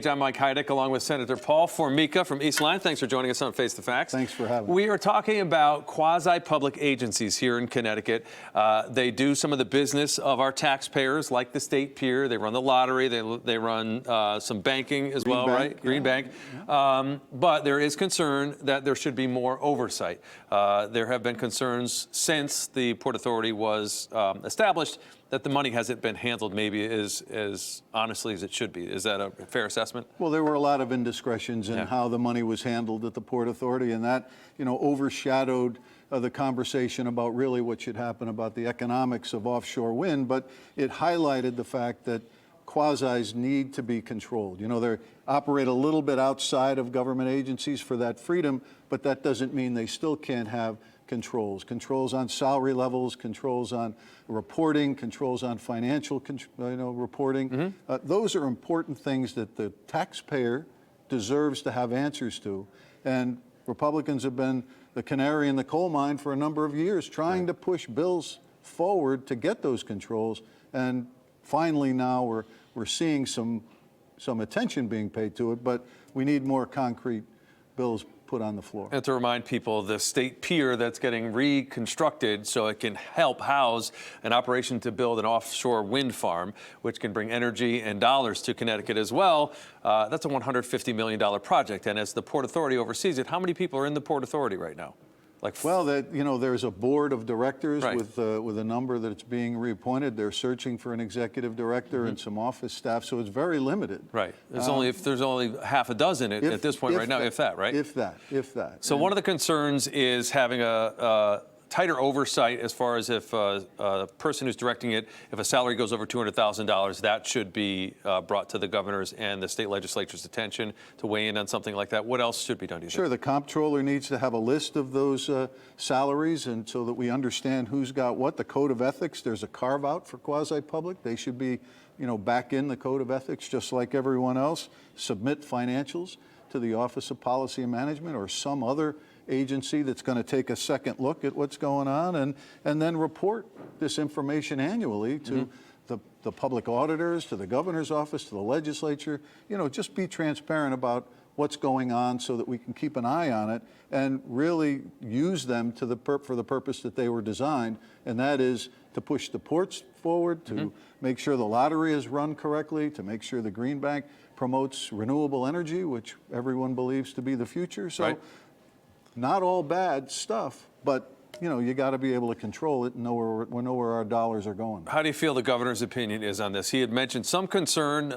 I'm Mike Heidick, along with Senator Paul Formica from East Line. Thanks for joining us on Face the Facts. Thanks for having me. We are talking about quasi-public agencies here in Connecticut. They do some of the business of our taxpayers, like the state pier. They run the lottery. They run some banking as well, right? Green Bank. But there is concern that there should be more oversight. There have been concerns since the Port Authority was established that the money hasn't been handled maybe as honestly as it should be. Is that a fair assessment? Well, there were a lot of indiscretions in how the money was handled at the Port Authority, and that, overshadowed the conversation about really what should happen about the economics of offshore wind, but it highlighted the fact that quasis need to be controlled. They operate a little bit outside of government agencies for that freedom, but that doesn't mean they still can't have controls on salary levels, controls on reporting, controls on financial reporting. Those are important things that the taxpayer deserves to have answers to. And Republicans have been the canary in the coal mine for a number of years, trying to push bills forward to get those controls. And finally now we're seeing some attention being paid to it, but we need more concrete bills put on the floor. And to remind people, the state pier that's getting reconstructed so it can help house an operation to build an offshore wind farm, which can bring energy and dollars to Connecticut as well. That's a $150 million project. And as the Port Authority oversees it, how many people are in the Port Authority right now? Well, there's a board of directors with a number that's being reappointed. They're searching for an executive director and some office staff, so it's very limited. Right. There's only half a dozen at this point right now, if that, right? If that. So one of the concerns is having a tighter oversight as far as if a person who's directing it, if a salary goes over $200,000, that should be brought to the governor's and the state legislature's attention to weigh in on something like that. What else should be done, do you think? Sure, the comptroller needs to have a list of those salaries, and so that we understand who's got what. The code of ethics, there's a carve out for quasi-public. They should be, back in the code of ethics just like everyone else. Submit financials to the Office of Policy and Management or some other agency that's going to take a second look at what's going on, and then report this information annually to the public auditors, to the governor's office, to the legislature. Just be transparent about what's going on so that we can keep an eye on it and really use them for the purpose that they were designed, and that is to push the ports forward, to make sure the lottery is run correctly, to make sure the Green Bank promotes renewable energy, which everyone believes to be the future. So. Not all bad stuff, but you got to be able to control it and know where our dollars are going. How do you feel the governor's opinion is on this? He had mentioned some concern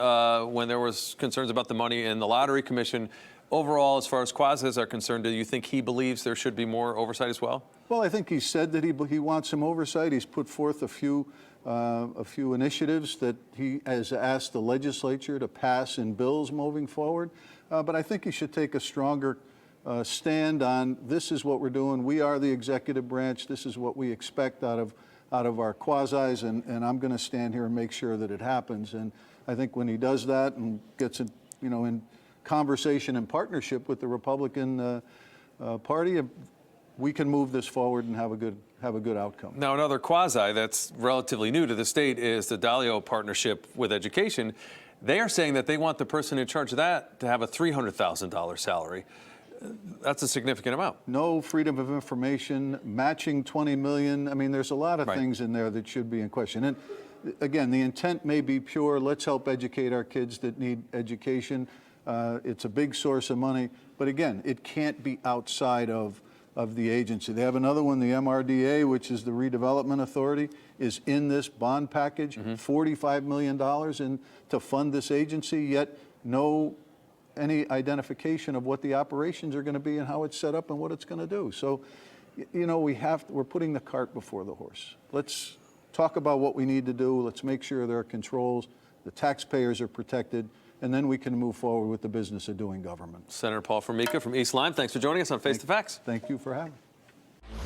when there was concerns about the money in the Lottery Commission. Overall, as far as quasis are concerned, do you think he believes there should be more oversight as well? Well, I think he said that he wants some oversight. He's put forth a few initiatives that he has asked the legislature to pass in bills moving forward. But I think he should take a stronger stand on, this is what we're doing. We are the executive branch. This is what we expect out of our quasis, and I'm going to stand here and make sure that it happens. And I think when he does that and gets it, in conversation and partnership with the Republican Party, we can move this forward and have a good outcome. Now, another quasi that's relatively new to the state is the Dalio partnership with education. They are saying that they want the person in charge of that to have a $300,000 salary. That's a significant amount. No freedom of information, matching $20 million. I mean, there's a lot of things in there that should be in question. And again, the intent may be pure. Let's help educate our kids that need education. It's a big source of money. But again, it can't be outside of the agency. They have another one, the MRDA, which is the Redevelopment Authority, is in this bond package, $45 million to fund this agency, yet no any identification of what the operations are going to be and how it's set up and what it's going to do. So, we're putting the cart before the horse. Let's talk about what we need to do. Let's make sure there are controls, the taxpayers are protected, and then we can move forward with the business of doing government. Senator Paul Formica from East Line, thanks for joining us on Face the Facts. Thank you for having me.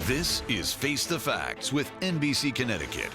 This is Face the Facts with NBC Connecticut.